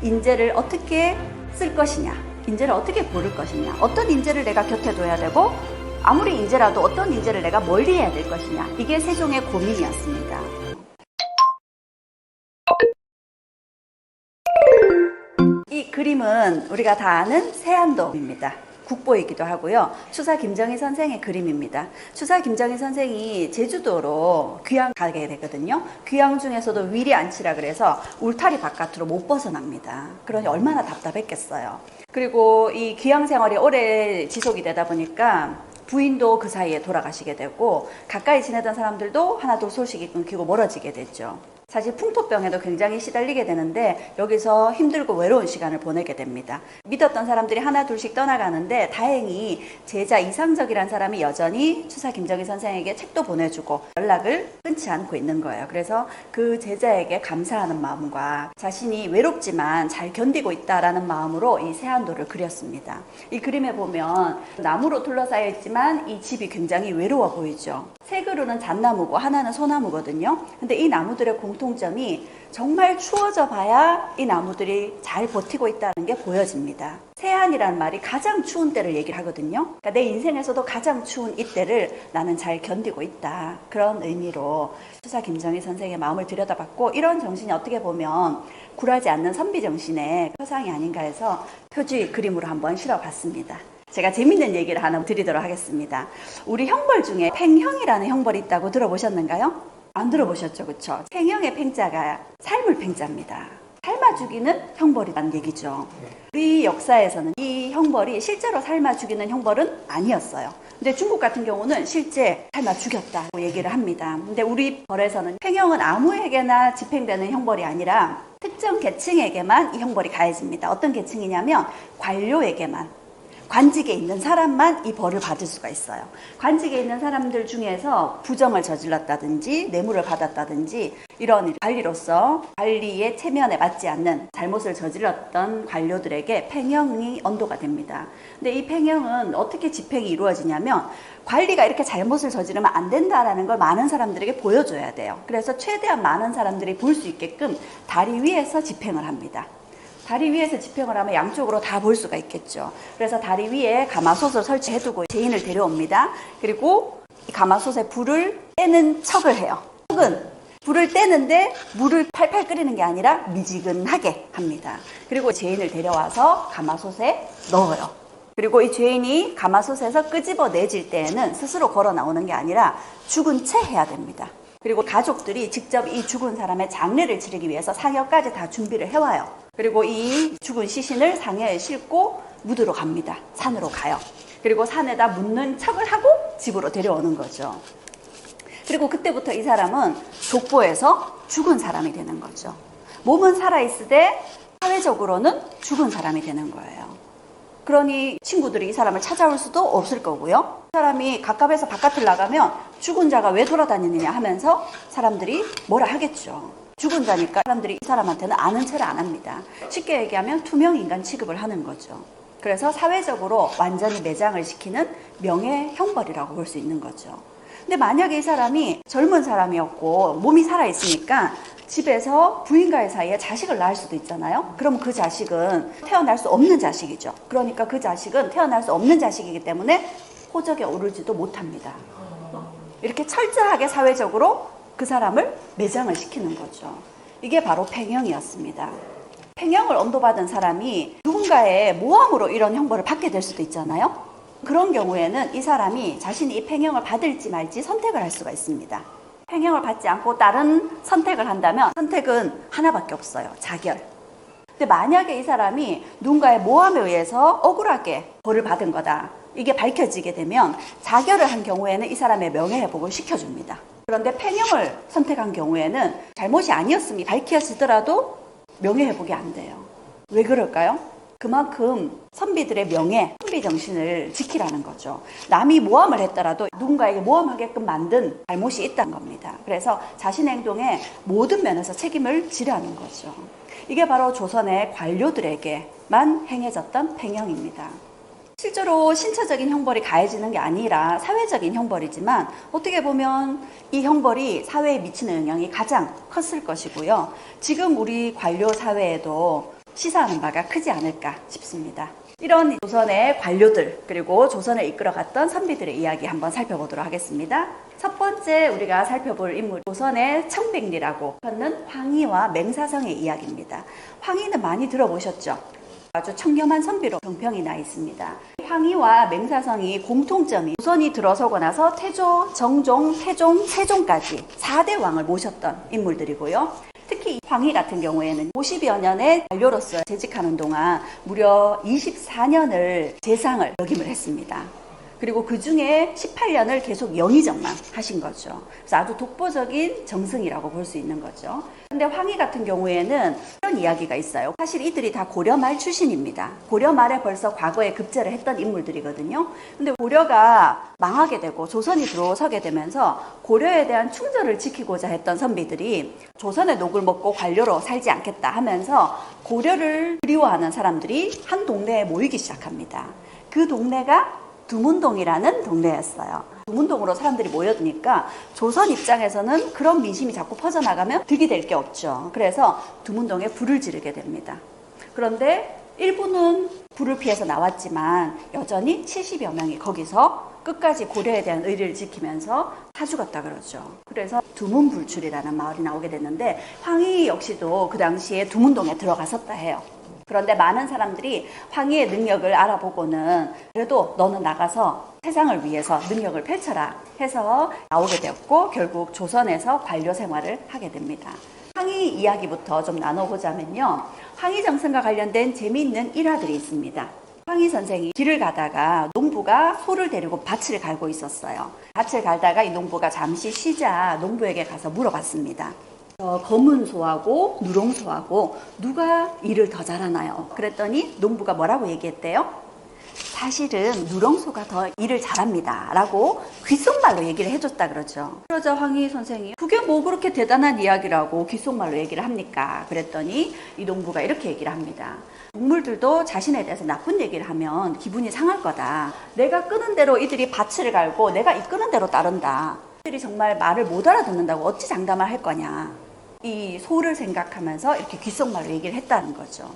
인재를 어떻게 쓸 것이냐, 인재를 어떻게 고를 것이냐, 어떤 인재를 내가 곁에 둬야 되고 아무리 인재라도 어떤 인재를 내가 멀리해야 될 것이냐, 이게 세종의 고민이었습니다. 이 그림은 우리가 다 아는 세안도입니다. 국보이기도 하고요. 추사 김정희 선생의 그림입니다. 추사 김정희 선생이 제주도로 귀향 가게 되거든요. 귀향 중에서도 위리 안치라 그래서 울타리 바깥으로 못 벗어납니다. 그러니 얼마나 답답했겠어요. 그리고 이 귀향 생활이 오래 지속이 되다 보니까 부인도 그 사이에 돌아가시게 되고 가까이 지내던 사람들도 하나둘 소식이 끊기고 멀어지게 됐죠. 사실 풍토병에도 굉장히 시달리게 되는데 여기서 힘들고 외로운 시간을 보내게 됩니다. 믿었던 사람들이 하나 둘씩 떠나가는데 다행히 제자 이상적이라는 사람이 여전히 추사 김정희 선생에게 책도 보내주고 연락을 끊지 않고 있는 거예요. 그래서 그 제자에게 감사하는 마음과 자신이 외롭지만 잘 견디고 있다라는 마음으로 이 세안도를 그렸습니다. 이 그림에 보면 나무로 둘러싸여 있지만 이 집이 굉장히 외로워 보이죠. 세 그루는 잣나무고 하나는 소나무거든요. 근데 이 나무들의 공통점이 정말 추워져 봐야 이 나무들이 잘 버티고 있다는 게 보여집니다. 세안이라는 말이 가장 추운 때를 얘기를 하거든요. 그러니까 내 인생에서도 가장 추운 이때를 나는 잘 견디고 있다. 그런 의미로 추사 김정희 선생의 마음을 들여다봤고, 이런 정신이 어떻게 보면 굴하지 않는 선비정신의 표상이 아닌가 해서 표지 그림으로 한번 실어봤습니다. 제가 재밌는 얘기를 하나 드리도록 하겠습니다. 우리 형벌 중에 팽형이라는 형벌이 있다고 들어보셨는가요? 안 들어보셨죠, 그쵸? 팽형의 팽자가 삶을 팽자입니다. 삶아 죽이는 형벌이라는 얘기죠. 우리 역사에서는 이 형벌이 실제로 삶아 죽이는 형벌은 아니었어요. 근데 중국 같은 경우는 실제 삶아 죽였다고 얘기를 합니다. 근데 우리 벌에서는 팽형은 아무에게나 집행되는 형벌이 아니라 특정 계층에게만 이 형벌이 가해집니다. 어떤 계층이냐면 관료에게만, 관직에 있는 사람만 이 벌을 받을 수가 있어요. 관직에 있는 사람들 중에서 부정을 저질렀다든지 뇌물을 받았다든지 이런 관리로서 관리의 체면에 맞지 않는 잘못을 저질렀던 관료들에게 팽형이 언도가 됩니다. 근데 이 팽형은 어떻게 집행이 이루어지냐면 관리가 이렇게 잘못을 저지르면 안 된다라는 걸 많은 사람들에게 보여줘야 돼요. 그래서 최대한 많은 사람들이 볼 수 있게끔 다리 위에서 집행을 합니다. 다리 위에서 집행을 하면 양쪽으로 다 볼 수가 있겠죠. 그래서 다리 위에 가마솥을 설치해두고 죄인을 데려옵니다. 그리고 이 가마솥에 불을 떼는 척을 해요. 척은 불을 떼는데 물을 팔팔 끓이는 게 아니라 미지근하게 합니다. 그리고 죄인을 데려와서 가마솥에 넣어요. 그리고 이 죄인이 가마솥에서 끄집어내질 때에는 스스로 걸어 나오는 게 아니라 죽은 채 해야 됩니다. 그리고 가족들이 직접 이 죽은 사람의 장례를 치르기 위해서 상여까지 다 준비를 해와요. 그리고 이 죽은 시신을 상여에 싣고 묻으러 갑니다. 산으로 가요. 그리고 산에다 묻는 척을 하고 집으로 데려오는 거죠. 그리고 그때부터 이 사람은 족보에서 죽은 사람이 되는 거죠. 몸은 살아있으되 사회적으로는 죽은 사람이 되는 거예요. 그러니 친구들이 이 사람을 찾아올 수도 없을 거고요. 이 사람이 갑갑해서 바깥을 나가면 죽은 자가 왜 돌아다니느냐 하면서 사람들이 뭐라 하겠죠. 죽은 자니까 사람들이 이 사람한테는 아는 체를 안 합니다. 쉽게 얘기하면 투명인간 취급을 하는 거죠. 그래서 사회적으로 완전히 매장을 시키는 명예형벌이라고 볼 수 있는 거죠. 근데 만약에 이 사람이 젊은 사람이었고 몸이 살아있으니까 집에서 부인과의 사이에 자식을 낳을 수도 있잖아요. 그럼 그 자식은 태어날 수 없는 자식이죠. 그러니까 그 자식은 태어날 수 없는 자식이기 때문에 호적에 오르지도 못합니다. 이렇게 철저하게 사회적으로 그 사람을 매장을 시키는 거죠. 이게 바로 팽형이었습니다. 팽형을 언도받은 사람이 누군가의 모함으로 이런 형벌을 받게 될 수도 있잖아요. 그런 경우에는 이 사람이 자신이 이 팽형을 받을지 말지 선택을 할 수가 있습니다. 팽형을 받지 않고 다른 선택을 한다면 선택은 하나밖에 없어요. 자결. 근데 만약에 이 사람이 누군가의 모함에 의해서 억울하게 벌을 받은 거다, 이게 밝혀지게 되면 자결을 한 경우에는 이 사람의 명예회복을 시켜줍니다. 그런데 팽형을 선택한 경우에는 잘못이 아니었음이 밝혀지더라도 명예회복이 안 돼요. 왜 그럴까요? 그만큼 선비들의 명예, 선비정신을 지키라는 거죠. 남이 모함을 했더라도 누군가에게 모함하게끔 만든 잘못이 있다는 겁니다. 그래서 자신의 행동에 모든 면에서 책임을 지라는 거죠. 이게 바로 조선의 관료들에게만 행해졌던 팽형입니다. 실제로 신체적인 형벌이 가해지는 게 아니라 사회적인 형벌이지만 어떻게 보면 이 형벌이 사회에 미치는 영향이 가장 컸을 것이고요. 지금 우리 관료 사회에도 시사하는 바가 크지 않을까 싶습니다. 이런 조선의 관료들 그리고 조선을 이끌어갔던 선비들의 이야기 한번 살펴보도록 하겠습니다. 첫 번째 우리가 살펴볼 인물, 조선의 청백리라고 하는 황희와 맹사성의 이야기입니다. 황희는 많이 들어보셨죠? 아주 청렴한 선비로 정평이 나 있습니다. 황희와 맹사성이 공통점이 조선이 들어서고 나서 태조, 정종, 태종, 세종까지 4대 왕을 모셨던 인물들이고요. 특히 황희 같은 경우에는 50여 년의 관료로서 재직하는 동안 무려 24년을 재상을 역임을 했습니다. 그리고 그 중에 18년을 계속 영의정만 하신 거죠. 그래서 아주 독보적인 정승이라고 볼 수 있는 거죠. 근데 황희 같은 경우에는 이런 이야기가 있어요. 사실 이들이 다 고려말 출신입니다. 고려말에 벌써 과거에 급제를 했던 인물들이거든요. 근데 고려가 망하게 되고 조선이 들어서게 되면서 고려에 대한 충절을 지키고자 했던 선비들이 조선의 녹을 먹고 관료로 살지 않겠다 하면서 고려를 그리워하는 사람들이 한 동네에 모이기 시작합니다. 그 동네가 두문동이라는 동네였어요. 두문동으로 사람들이 모여드니까 조선 입장에서는 그런 민심이 자꾸 퍼져나가면 득이 될 게 없죠. 그래서 두문동에 불을 지르게 됩니다. 그런데 일부는 불을 피해서 나왔지만 여전히 70여 명이 거기서 끝까지 고려에 대한 의리를 지키면서 다 죽었다 그러죠. 그래서 두문불출이라는 마을이 나오게 됐는데 황희 역시도 그 당시에 두문동에 들어갔었다 해요. 그런데 많은 사람들이 황희의 능력을 알아보고는 그래도 너는 나가서 세상을 위해서 능력을 펼쳐라 해서 나오게 되었고 결국 조선에서 관료 생활을 하게 됩니다. 황희 이야기부터 좀 나눠보자면요. 황희 정승과 관련된 재미있는 일화들이 있습니다. 황희 선생이 길을 가다가 농부가 소를 데리고 밭을 갈고 있었어요. 밭을 갈다가 이 농부가 잠시 쉬자 농부에게 가서 물어봤습니다. 검은 소하고 누렁소하고 누가 일을 더 잘하나요? 그랬더니 농부가 뭐라고 얘기했대요? 사실은 누렁소가 더 일을 잘합니다 라고 귓속말로 얘기를 해줬다 그러죠. 그러자 황희 선생이 그게 뭐 그렇게 대단한 이야기라고 귓속말로 얘기를 합니까? 그랬더니 이 농부가 이렇게 얘기를 합니다. 동물들도 자신에 대해서 나쁜 얘기를 하면 기분이 상할 거다. 내가 끄는 대로 이들이 밭을 갈고 내가 이끄는 대로 따른다. 이들이 정말 말을 못 알아듣는다고 어찌 장담을 할 거냐. 이 소를 생각하면서 이렇게 귓속말로 얘기를 했다는 거죠.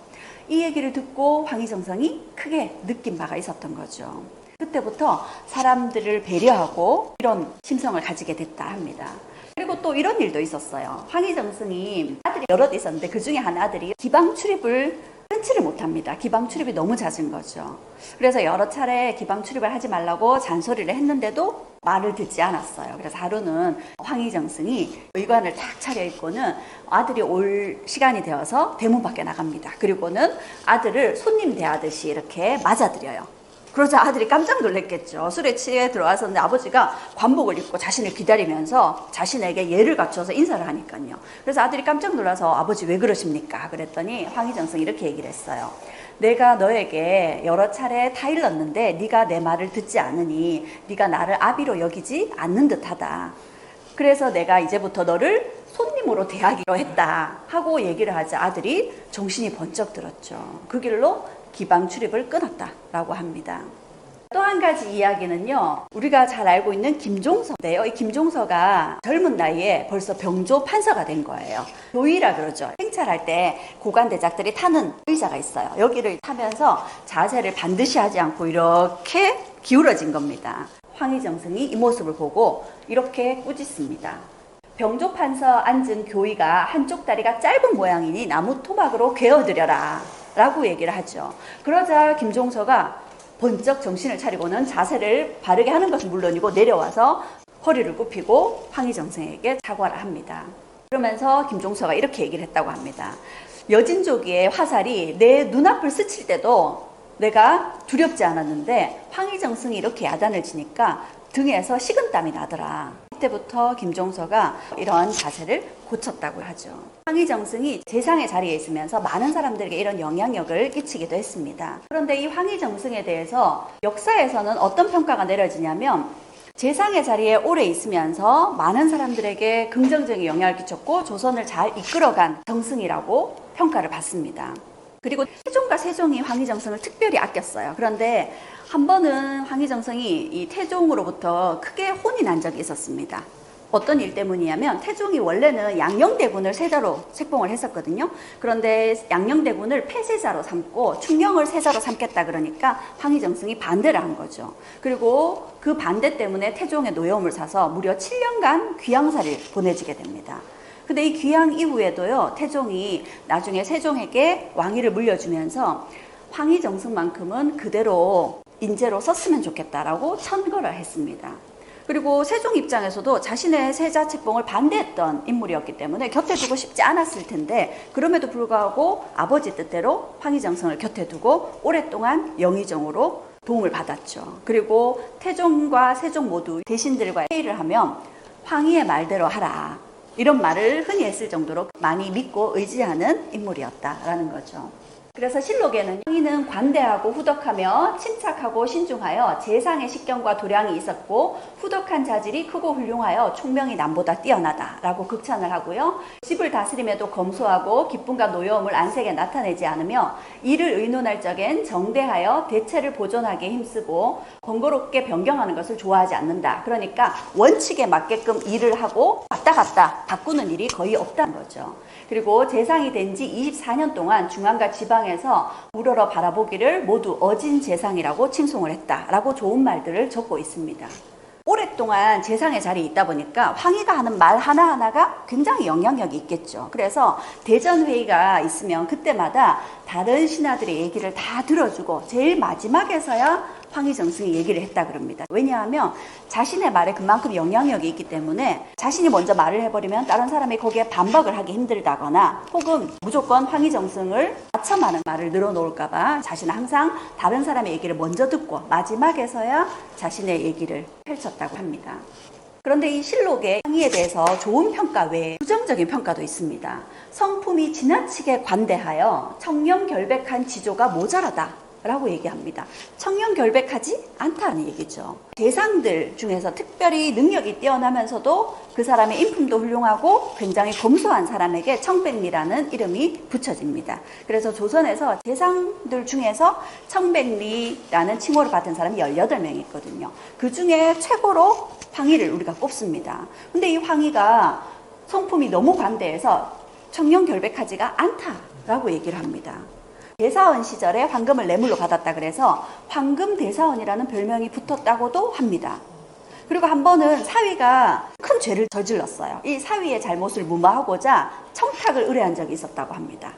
이 얘기를 듣고 황희정성이 크게 느낀 바가 있었던 거죠. 그때부터 사람들을 배려하고 이런 심성을 가지게 됐다 합니다. 그리고 또 이런 일도 있었어요. 황희정승이 아들이 여럿 있었는데 그 중에 한 아들이 기방 출입을 끊지를 못합니다. 기방 출입이 너무 잦은 거죠. 그래서 여러 차례 기방 출입을 하지 말라고 잔소리를 했는데도 말을 듣지 않았어요. 그래서 하루는 황희정승이 의관을 탁 차려입고는 아들이 올 시간이 되어서 대문 밖에 나갑니다. 그리고는 아들을 손님 대하듯이 이렇게 맞아들여요. 그러자 아들이 깜짝 놀랐겠죠. 술에 취해 들어와서는 아버지가 관복을 입고 자신을 기다리면서 자신에게 예를 갖춰서 인사를 하니까요. 그래서 아들이 깜짝 놀라서 아버지 왜 그러십니까? 그랬더니 황희정승이 이렇게 얘기를 했어요. 내가 너에게 여러 차례 타일렀는데 네가 내 말을 듣지 않으니 네가 나를 아비로 여기지 않는 듯하다. 그래서 내가 이제부터 너를 손님으로 대하기로 했다 하고 얘기를 하자 아들이 정신이 번쩍 들었죠. 그 길로 기방 출입을 끊었다라고 합니다. 또 한 가지 이야기는요. 우리가 잘 알고 있는 김종서인데요. 이 김종서가 젊은 나이에 벌써 병조 판서가 된 거예요. 교의라 그러죠. 행차할 때 고관대작들이 타는 의자가 있어요. 여기를 타면서 자세를 반드시 하지 않고 이렇게 기울어진 겁니다. 황희정승이 이 모습을 보고 이렇게 꾸짖습니다. 병조 판서 앉은 교의가 한쪽 다리가 짧은 모양이니 나무 토막으로 괴어드려라 라고 얘기를 하죠. 그러자 김종서가 번쩍 정신을 차리고는 자세를 바르게 하는 것은 물론이고 내려와서 허리를 굽히고 황희정승에게 사과를 합니다. 그러면서 김종서가 이렇게 얘기를 했다고 합니다. 여진족의 화살이 내 눈앞을 스칠 때도 내가 두렵지 않았는데 황희정승이 이렇게 야단을 치니까 등에서 식은땀이 나더라. 그때부터 김종서가 이런 자세를 고쳤다고 하죠. 황희정승이 재상의 자리에 있으면서 많은 사람들에게 이런 영향력을 끼치기도 했습니다. 그런데 이 황희정승에 대해서 역사에서는 어떤 평가가 내려지냐면 재상의 자리에 오래 있으면서 많은 사람들에게 긍정적인 영향을 끼쳤고 조선을 잘 이끌어간 정승이라고 평가를 받습니다. 그리고 태종과 세종이 황희정승을 특별히 아꼈어요. 그런데 한 번은 황희정승이 이 태종으로부터 크게 혼이 난 적이 있었습니다. 어떤 일 때문이냐면 태종이 원래는 양녕대군을 세자로 책봉을 했었거든요. 그런데 양녕대군을 폐세자로 삼고 충녕을 세자로 삼겠다 그러니까 황희정승이 반대를 한 거죠. 그리고 그 반대 때문에 태종의 노여움을 사서 무려 7년간 귀양살이를 보내지게 됩니다. 근데 이 귀양 이후에도요, 태종이 나중에 세종에게 왕위를 물려주면서 황희정승만큼은 그대로 인재로 썼으면 좋겠다라고 천거를 했습니다. 그리고 세종 입장에서도 자신의 세자 책봉을 반대했던 인물이었기 때문에 곁에 두고 싶지 않았을 텐데 그럼에도 불구하고 아버지 뜻대로 황희정승을 곁에 두고 오랫동안 영의정으로 도움을 받았죠. 그리고 태종과 세종 모두 대신들과 회의를 하면 황희의 말대로 하라, 이런 말을 흔히 했을 정도로 많이 믿고 의지하는 인물이었다라는 거죠. 그래서 실록에는 황희는 관대하고 후덕하며 침착하고 신중하여 재상의 식견과 도량이 있었고 후덕한 자질이 크고 훌륭하여 총명이 남보다 뛰어나다라고 극찬을 하고요. 집을 다스림에도 검소하고 기쁨과 노여움을 안색에 나타내지 않으며 일을 의논할 적엔 정대하여 대체를 보존하기에 힘쓰고 번거롭게 변경하는 것을 좋아하지 않는다. 그러니까 원칙에 맞게끔 일을 하고 왔다 갔다 바꾸는 일이 거의 없다는 거죠. 그리고 재상이 된 지 24년 동안 중앙과 지방에서 우러러 바라보기를 모두 어진 재상이라고 칭송을 했다라고 좋은 말들을 적고 있습니다. 오랫동안 재상의 자리에 있다 보니까 황희가 하는 말 하나하나가 굉장히 영향력이 있겠죠. 그래서 대전회의가 있으면 그때마다 다른 신하들의 얘기를 다 들어주고 제일 마지막에서야 황희정승이 얘기를 했다 그럽니다. 왜냐하면 자신의 말에 그만큼 영향력이 있기 때문에 자신이 먼저 말을 해버리면 다른 사람이 거기에 반박을 하기 힘들다거나 혹은 무조건 황희정승을 아첨하는 말을 늘어놓을까봐 자신은 항상 다른 사람의 얘기를 먼저 듣고 마지막에서야 자신의 얘기를 펼쳤다고 합니다. 그런데 이 실록에 황희에 대해서 좋은 평가 외에 부정적인 평가도 있습니다. 성품이 지나치게 관대하여 청렴결백한 지조가 모자라다 라고 얘기합니다. 청렴결백하지 않다는 얘기죠. 재상들 중에서 특별히 능력이 뛰어나면서도 그 사람의 인품도 훌륭하고 굉장히 검소한 사람에게 청백리라는 이름이 붙여집니다. 그래서 조선에서 재상들 중에서 청백리라는 칭호를 받은 사람이 18명이 있거든요. 그 중에 최고로 황희를 우리가 꼽습니다. 근데 이 황희가 성품이 너무 관대해서 청렴결백하지가 않다라고 얘기를 합니다. 대사원 시절에 황금을 뇌물로 받았다 그래서 황금대사원이라는 별명이 붙었다고도 합니다. 그리고 한 번은 사위가 큰 죄를 저질렀어요. 이 사위의 잘못을 무마하고자 청탁을 의뢰한 적이 있었다고 합니다.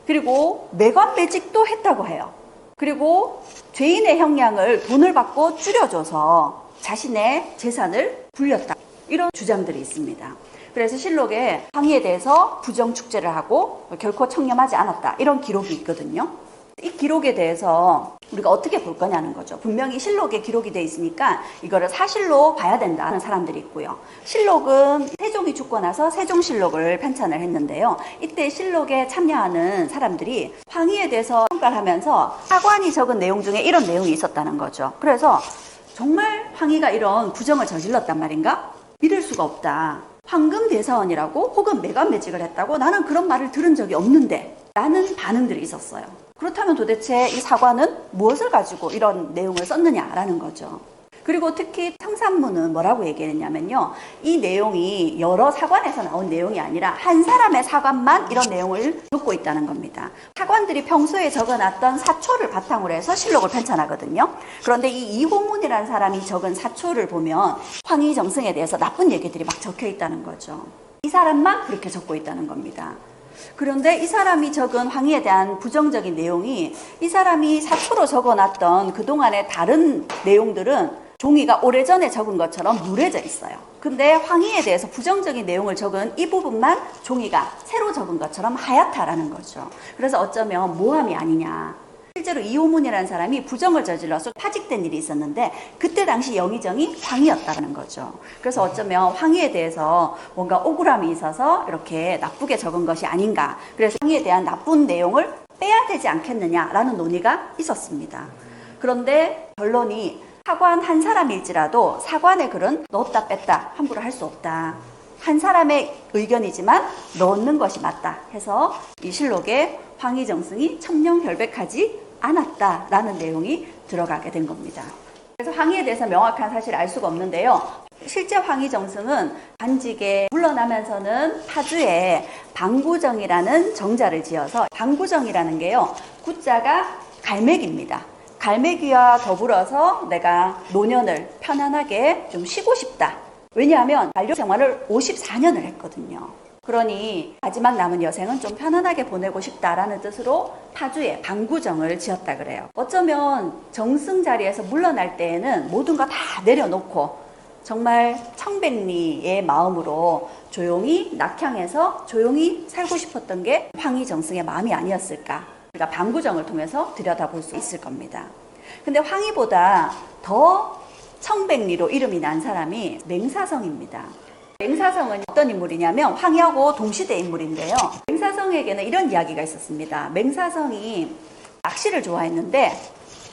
그리고 매관매직도 했다고 해요. 그리고 죄인의 형량을 돈을 받고 줄여줘서 자신의 재산을 불렸다. 이런 주장들이 있습니다. 그래서 실록에 황희에 대해서 부정축제를 하고 결코 청렴하지 않았다, 이런 기록이 있거든요. 이 기록에 대해서 우리가 어떻게 볼 거냐는 거죠. 분명히 실록에 기록이 돼 있으니까 이거를 사실로 봐야 된다는 사람들이 있고요. 실록은 세종이 죽고 나서 세종실록을 편찬을 했는데요. 이때 실록에 참여하는 사람들이 황희에 대해서 평가를 하면서 사관이 적은 내용 중에 이런 내용이 있었다는 거죠. 그래서 정말 황희가 이런 부정을 저질렀단 말인가? 믿을 수가 없다. 황금대사원이라고 혹은 매관매직을 했다고 나는 그런 말을 들은 적이 없는데 라는 반응들이 있었어요. 그렇다면 도대체 이 사관은 무엇을 가지고 이런 내용을 썼느냐라는 거죠. 그리고 특히 청산문은 뭐라고 얘기했냐면요, 이 내용이 여러 사관에서 나온 내용이 아니라 한 사람의 사관만 이런 내용을 적고 있다는 겁니다. 사관들이 평소에 적어놨던 사초를 바탕으로 해서 실록을 편찬하거든요. 그런데 이 이호문이라는 사람이 적은 사초를 보면 황희정승에 대해서 나쁜 얘기들이 막 적혀 있다는 거죠. 이 사람만 그렇게 적고 있다는 겁니다. 그런데 이 사람이 적은 황희에 대한 부정적인 내용이 이 사람이 사초로 적어놨던 그동안의 다른 내용들은 종이가 오래전에 적은 것처럼 누래져 있어요. 근데 황희에 대해서 부정적인 내용을 적은 이 부분만 종이가 새로 적은 것처럼 하얗다라는 거죠. 그래서 어쩌면 모함이 아니냐. 실제로 이호문이라는 사람이 부정을 저질러서 파직된 일이 있었는데 그때 당시 영의정이 황희였다는 거죠. 그래서 어쩌면 황희에 대해서 뭔가 억울함이 있어서 이렇게 나쁘게 적은 것이 아닌가. 그래서 황희에 대한 나쁜 내용을 빼야 되지 않겠느냐라는 논의가 있었습니다. 그런데 결론이 사관 한 사람일지라도 사관의 글은 넣었다 뺐다 함부로 할 수 없다. 한 사람의 의견이지만 넣는 것이 맞다 해서 이 실록에 황희정승이 청렴결백하지 않았다라는 내용이 들어가게 된 겁니다. 그래서 황희에 대해서 명확한 사실을 알 수가 없는데요. 실제 황희정승은 관직에 물러나면서는 파주에 방구정이라는 정자를 지어서, 방구정이라는 게요, 구자가 갈매기입니다. 갈매기와 더불어서 내가 노년을 편안하게 좀 쉬고 싶다. 왜냐하면 반려 생활을 54년을 했거든요. 그러니 마지막 남은 여생은 좀 편안하게 보내고 싶다라는 뜻으로 파주에 방구정을 지었다 그래요. 어쩌면 정승 자리에서 물러날 때에는 모든 거 다 내려놓고 정말 청백리의 마음으로 조용히 낙향해서 조용히 살고 싶었던 게 황희정승의 마음이 아니었을까. 우리가 방구정을 통해서 들여다볼 수 있을 겁니다. 근데 황희보다 더 청백리로 이름이 난 사람이 맹사성입니다. 맹사성은 어떤 인물이냐면 황희하고 동시대 인물인데요. 맹사성에게는 이런 이야기가 있었습니다. 맹사성이 낚시를 좋아했는데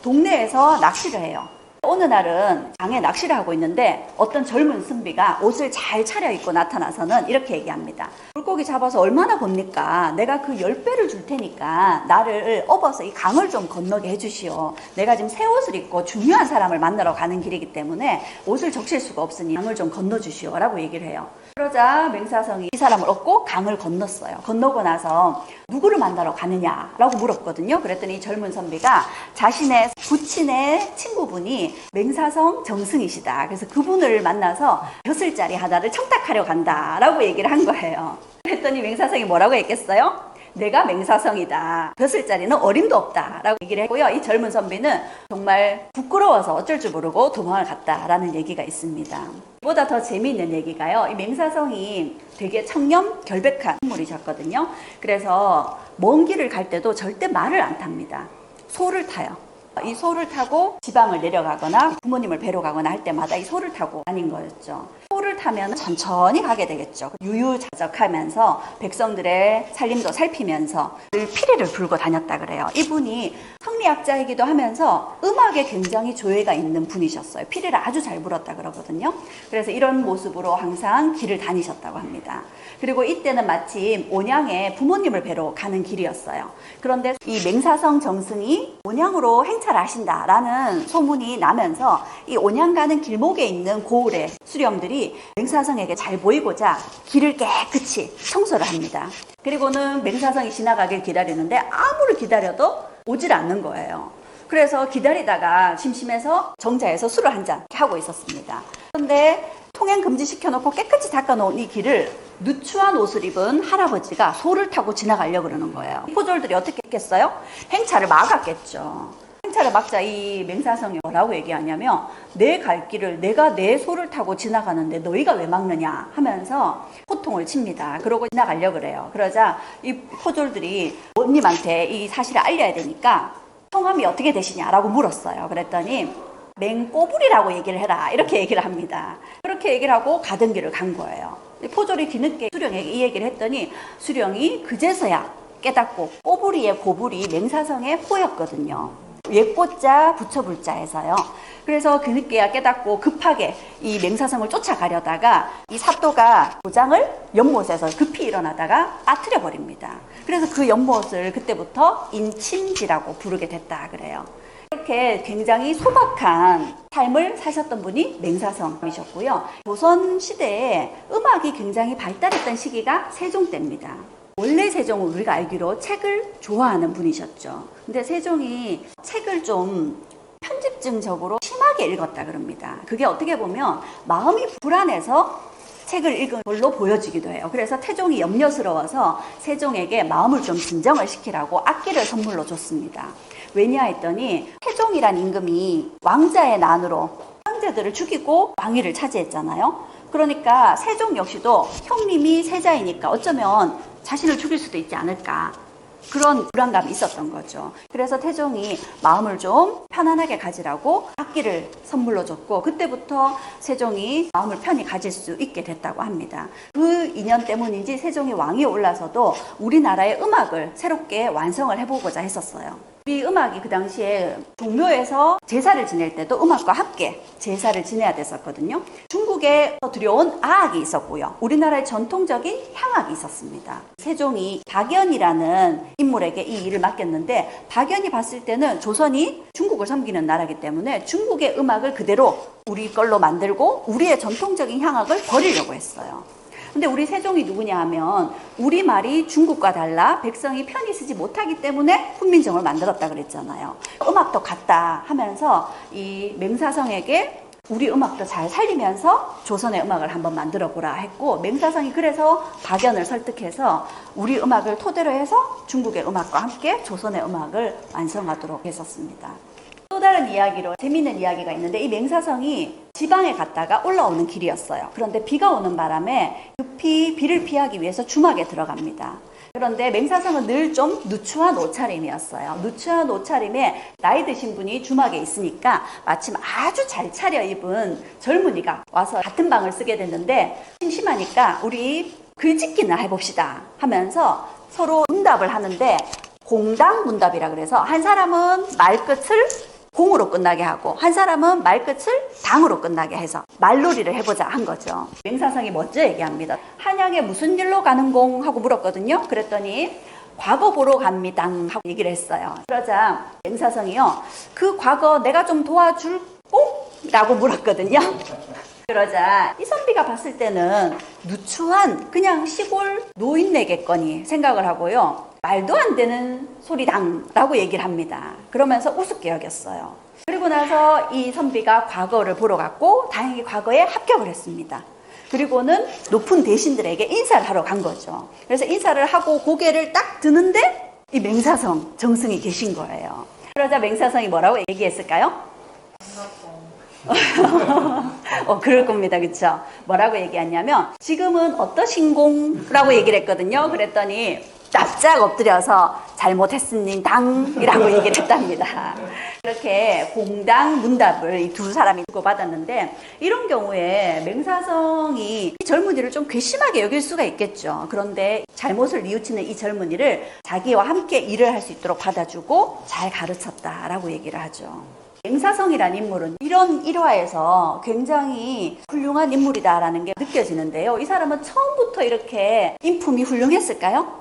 동네에서 낚시를 해요. 어느 날은 강에 낚시를 하고 있는데 어떤 젊은 선비가 옷을 잘 차려입고 나타나서는 이렇게 얘기합니다. 물고기 잡아서 얼마나 법니까? 내가 그 10배를 줄 테니까 나를 업어서 이 강을 좀 건너게 해주시오. 내가 지금 새 옷을 입고 중요한 사람을 만나러 가는 길이기 때문에 옷을 적실 수가 없으니 강을 좀 건너주시오 라고 얘기를 해요. 그러자 맹사성이 이 사람을 업고 강을 건넜어요. 건너고 나서 누구를 만나러 가느냐라고 물었거든요. 그랬더니 이 젊은 선비가 자신의 부친의 친구분이 맹사성 정승이시다. 그래서 그분을 만나서 벼슬자리 하나를 청탁하려 간다라고 얘기를 한 거예요. 그랬더니 맹사성이 뭐라고 했겠어요? 내가 맹사성이다. 벼슬자리는 어림도 없다 라고 얘기를 했고요. 이 젊은 선비는 정말 부끄러워서 어쩔 줄 모르고 도망을 갔다라는 얘기가 있습니다. 보다 더 재미있는 얘기가요. 이 맹사성이 되게 청렴 결백한 인물이셨거든요. 그래서 먼 길을 갈 때도 절대 말을 안 탑니다. 소를 타요. 이 소를 타고 지방을 내려가거나 부모님을 뵈러 가거나 할 때마다 이 소를 타고 다닌 거였죠. 소를 타면 천천히 가게 되겠죠. 유유자적하면서 백성들의 살림도 살피면서 늘 피리를 불고 다녔다 그래요. 이분이 성리학자이기도 하면서 음악에 굉장히 조예가 있는 분이셨어요. 피리를 아주 잘 불었다 그러거든요. 그래서 이런 모습으로 항상 길을 다니셨다고 합니다. 그리고 이때는 마침 온양에 부모님을 뵈러 가는 길이었어요. 그런데 이 맹사성 정승이 온양으로 행차를 하신다라는 소문이 나면서 이 온양 가는 길목에 있는 고을의 수령들이 맹사성에게 잘 보이고자 길을 깨끗이 청소를 합니다. 그리고는 맹사성이 지나가길 기다리는데 아무리 기다려도 오질 않는 거예요. 그래서 기다리다가 심심해서 정자에서 술을 한잔 하고 있었습니다. 그런데 통행 금지시켜놓고 깨끗이 닦아놓은 이 길을 누추한 옷을 입은 할아버지가 소를 타고 지나가려고 그러는 거예요. 포졸들이 어떻게 했겠어요? 행차를 막았겠죠. 행차를 막자 이 맹사성이 뭐라고 얘기하냐면 내 갈 길을 내가 내 소를 타고 지나가는데 너희가 왜 막느냐 하면서 호통을 칩니다. 그러고 지나가려고 그래요. 그러자 이 포졸들이 원님한테 이 사실을 알려야 되니까 성함이 어떻게 되시냐라고 물었어요. 그랬더니 맹꼬불이라고 얘기를 해라 이렇게 얘기를 합니다. 그렇게 얘기를 하고 가던 길을 간 거예요. 포졸이 뒤늦게 수령에게 이 얘기를 했더니 수령이 그제서야 깨닫고 꼬부리의 고불이 맹사성의 호였거든요. 옛꼬자 붙여불자에서요. 그래서 뒤늦게야 깨닫고 급하게 이 맹사성을 쫓아가려다가 이 사또가 도장을 연못에서 급히 일어나다가 빠뜨려 버립니다. 그래서 그 연못을 그때부터 인친지라고 부르게 됐다 그래요. 이렇게 굉장히 소박한 삶을 사셨던 분이 맹사성이셨고요. 조선시대에 음악이 굉장히 발달했던 시기가 세종 때입니다. 원래 세종은 우리가 알기로 책을 좋아하는 분이셨죠. 근데 세종이 책을 좀 편집증적으로 심하게 읽었다 그럽니다. 그게 어떻게 보면 마음이 불안해서 책을 읽은 걸로 보여지기도 해요. 그래서 태종이 염려스러워서 세종에게 마음을 좀 진정을 시키라고 악기를 선물로 줬습니다. 왜냐 했더니 태종이란 임금이 왕자의 난으로 황제들을 죽이고 왕위를 차지했잖아요. 그러니까 세종 역시도 형님이 세자이니까 어쩌면 자신을 죽일 수도 있지 않을까, 그런 불안감이 있었던 거죠. 그래서 태종이 마음을 좀 편안하게 가지라고 악기를 선물로 줬고 그때부터 세종이 마음을 편히 가질 수 있게 됐다고 합니다. 그 인연 때문인지 세종이 왕위에 올라서도 우리나라의 음악을 새롭게 완성을 해보고자 했었어요. 우리 음악이 그 당시에 종묘에서 제사를 지낼 때도 음악과 함께 제사를 지내야 됐었거든요. 중국에서 들여온 아악이 있었고요. 우리나라의 전통적인 향악이 있었습니다. 세종이 박연이라는 인물에게 이 일을 맡겼는데 박연이 봤을 때는 조선이 중국을 섬기는 나라이기 때문에 중국의 음악을 그대로 우리 걸로 만들고 우리의 전통적인 향악을 버리려고 했어요. 근데 우리 세종이 누구냐 하면 우리말이 중국과 달라 백성이 편히 쓰지 못하기 때문에 훈민정음을 만들었다 그랬잖아요. 음악도 같다 하면서 이 맹사성에게 우리 음악도 잘 살리면서 조선의 음악을 한번 만들어 보라 했고, 맹사성이 그래서 박연을 설득해서 우리 음악을 토대로 해서 중국의 음악과 함께 조선의 음악을 완성하도록 했었습니다. 또 다른 이야기로 재미있는 이야기가 있는데, 이 맹사성이 지방에 갔다가 올라오는 길이었어요. 그런데 비가 오는 바람에 급히 비를 피하기 위해서 주막에 들어갑니다. 그런데 맹사성은 늘 좀 누추한 옷차림이었어요. 누추한 옷차림에 나이 드신 분이 주막에 있으니까 마침 아주 잘 차려입은 젊은이가 와서 같은 방을 쓰게 됐는데, 심심하니까 우리 글짓기나 해봅시다 하면서 서로 문답을 하는데, 공당 문답이라 그래서 한 사람은 말끝을 공으로 끝나게 하고 한 사람은 말끝을 당으로 끝나게 해서 말놀이를 해보자 한 거죠. 맹사성이 먼저 얘기합니다. 한양에 무슨 일로 가는 공? 하고 물었거든요. 그랬더니 과거 보러 갑니다 하고 얘기를 했어요. 그러자 맹사성이요, 그 과거 내가 좀 도와줄꼬? 라고 물었거든요. 그러자 이 선비가 봤을 때는 누추한 그냥 시골 노인네겠거니 생각을 하고요, 말도 안 되는 소리당라고 얘기를 합니다. 그러면서 우습게 여겼어요. 그리고 나서 이 선비가 과거를 보러 갔고 다행히 과거에 합격을 했습니다. 그리고는 높은 대신들에게 인사를 하러 간 거죠. 그래서 인사를 하고 고개를 딱 드는데 이 맹사성 정승이 계신 거예요. 그러자 맹사성이 뭐라고 얘기했을까요? 그럴 겁니다. 그쵸? 뭐라고 얘기했냐면, 지금은 어떠신공라고 얘기를 했거든요. 그랬더니 납작 엎드려서 잘못했습니다이라고 얘기를 했답니다. 이렇게 공당 문답을 이 두 사람이 주고받았는데, 이런 경우에 맹사성이 이 젊은이를 좀 괘씸하게 여길 수가 있겠죠. 그런데 잘못을 뉘우치는 이 젊은이를 자기와 함께 일을 할 수 있도록 받아주고 잘 가르쳤다라고 얘기를 하죠. 맹사성이라는 인물은 이런 일화에서 굉장히 훌륭한 인물이다라는 게 느껴지는데요. 이 사람은 처음부터 이렇게 인품이 훌륭했을까요?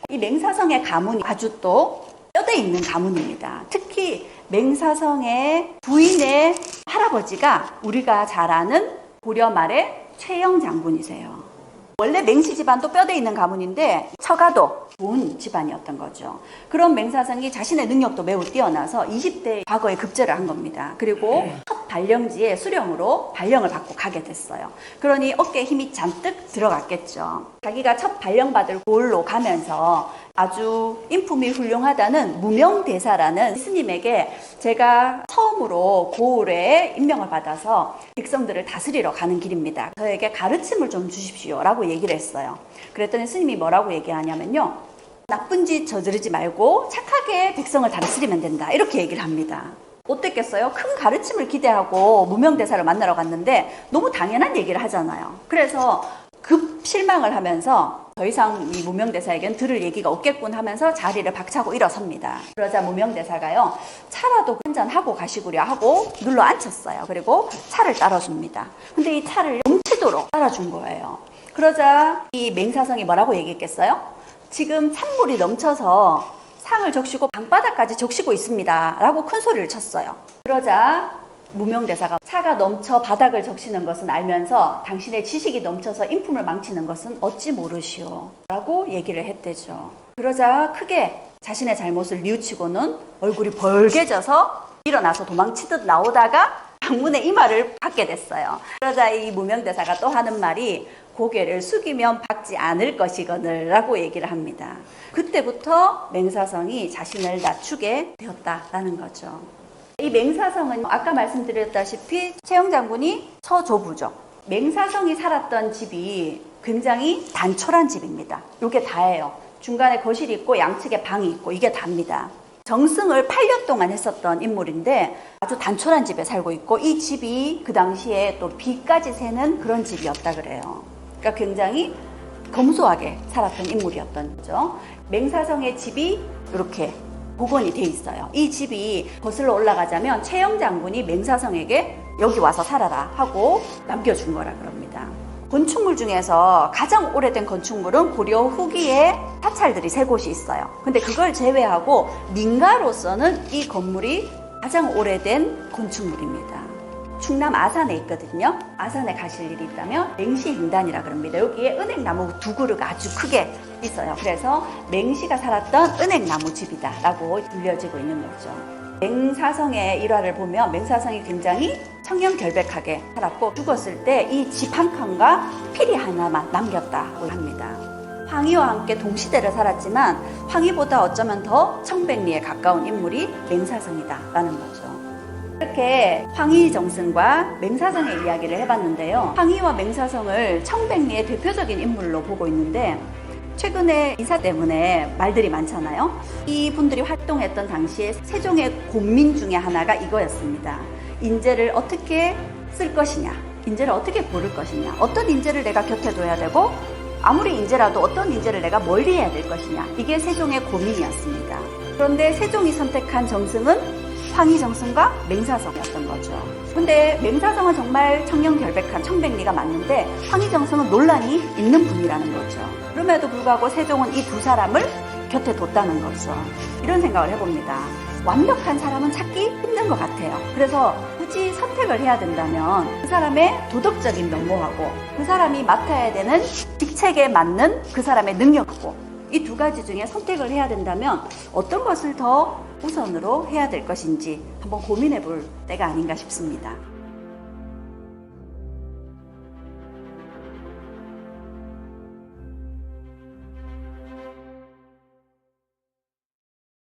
이 맹사성의 가문이 아주 또 뼈대 있는 가문입니다. 특히 맹사성의 부인의 할아버지가 우리가 잘 아는 고려 말의 최영 장군이세요. 원래 맹씨 집안도 뼈대 있는 가문인데 처가도 좋은 집안이었던 거죠. 그런 맹사성이 자신의 능력도 매우 뛰어나서 20대 과거에 급제를 한 겁니다. 그리고 첫 발령지에 수령으로 발령을 받고 가게 됐어요. 그러니 어깨에 힘이 잔뜩 들어갔겠죠. 자기가 첫 발령받을 고을로 가면서 아주 인품이 훌륭하다는 무명대사라는 스님에게 제가 처음으로 고을에 임명을 받아서 백성들을 다스리러 가는 길입니다. 저에게 가르침을 좀 주십시오 라고 얘기를 했어요. 그랬더니 스님이 뭐라고 얘기하냐면요, 나쁜 짓 저지르지 말고 착하게 백성을 다스리면 된다, 이렇게 얘기를 합니다. 어땠겠어요? 큰 가르침을 기대하고 무명대사를 만나러 갔는데 너무 당연한 얘기를 하잖아요. 그래서 급 실망을 하면서 더 이상 이 무명대사에겐 들을 얘기가 없겠군 하면서 자리를 박차고 일어섭니다. 그러자 무명대사가요, 차라도 한잔하고 가시구려 하고 눌러 앉혔어요. 그리고 차를 따라줍니다. 근데 이 차를 넘치도록 따라준 거예요. 그러자 이 맹사성이 뭐라고 얘기했겠어요? 지금 찬물이 넘쳐서 상을 적시고 방바닥까지 적시고 있습니다 라고 큰 소리를 쳤어요. 그러자 무명대사가 차가 넘쳐 바닥을 적시는 것은 알면서 당신의 지식이 넘쳐서 인품을 망치는 것은 어찌 모르시오 라고 얘기를 했대죠. 그러자 크게 자신의 잘못을 뉘우치고는 얼굴이 벌개져서 일어나서 도망치듯 나오다가 방문의 이마를 받게 됐어요. 그러자 이 무명대사가 또 하는 말이 고개를 숙이면 받지 않을 것이거늘 라고 얘기를 합니다. 그때부터 맹사성이 자신을 낮추게 되었다라는 거죠. 이 맹사성은 아까 말씀드렸다시피 최영 장군이 처조부죠. 맹사성이 살았던 집이 굉장히 단촐한 집입니다. 이게 다예요. 중간에 거실이 있고 양측에 방이 있고 이게 다입니다. 정승을 8년 동안 했었던 인물인데 아주 단촐한 집에 살고 있고, 이 집이 그 당시에 또 비까지 새는 그런 집이었다 그래요. 그러니까 굉장히 검소하게 살았던 인물이었던 거죠. 맹사성의 집이 이렇게 복원이 돼 있어요. 이 집이 거슬러 올라가자면 최영 장군이 맹사성에게 여기 와서 살아라 하고 남겨준 거라 그럽니다. 건축물 중에서 가장 오래된 건축물은 고려 후기에 사찰들이 3곳이 있어요. 근데 그걸 제외하고 민가로서는 이 건물이 가장 오래된 건축물입니다. 충남 아산에 있거든요. 아산에 가실 일이 있다면 맹시행단이라 그럽니다. 여기에 은행나무 두 그루가 아주 크게 있어요. 그래서 맹시가 살았던 은행나무 집이다 라고 불려지고 있는 거죠. 맹사성의 일화를 보면 맹사성이 굉장히 청렴결백하게 살았고 죽었을 때 이 집 한 칸과 피리 하나만 남겼다고 합니다. 황희와 함께 동시대를 살았지만 황희보다 어쩌면 더 청백리에 가까운 인물이 맹사성이다 라는 거죠. 이렇게 황희정승과 맹사성의 이야기를 해봤는데요. 황희와 맹사성을 청백리의 대표적인 인물로 보고 있는데 최근에 인사 때문에 말들이 많잖아요. 이분들이 활동했던 당시에 세종의 고민 중에 하나가 이거였습니다. 인재를 어떻게 쓸 것이냐, 인재를 어떻게 고를 것이냐, 어떤 인재를 내가 곁에 둬야 되고 아무리 인재라도 어떤 인재를 내가 멀리 해야 될 것이냐, 이게 세종의 고민이었습니다. 그런데 세종이 선택한 정승은 황희정승과 맹사성이었던 거죠. 근데 맹사성은 정말 청렴결백한 청백리가 맞는데 황희정승은 논란이 있는 분이라는 거죠. 그럼에도 불구하고 세종은 이 두 사람을 곁에 뒀다는 거죠. 이런 생각을 해봅니다. 완벽한 사람은 찾기 힘든 것 같아요. 그래서 굳이 선택을 해야 된다면 그 사람의 도덕적인 면모하고 그 사람이 맡아야 되는 직책에 맞는 그 사람의 능력하고 이 두 가지 중에 선택을 해야 된다면 어떤 것을 더 우선으로 해야 될 것인지 한번 고민해 볼 때가 아닌가 싶습니다.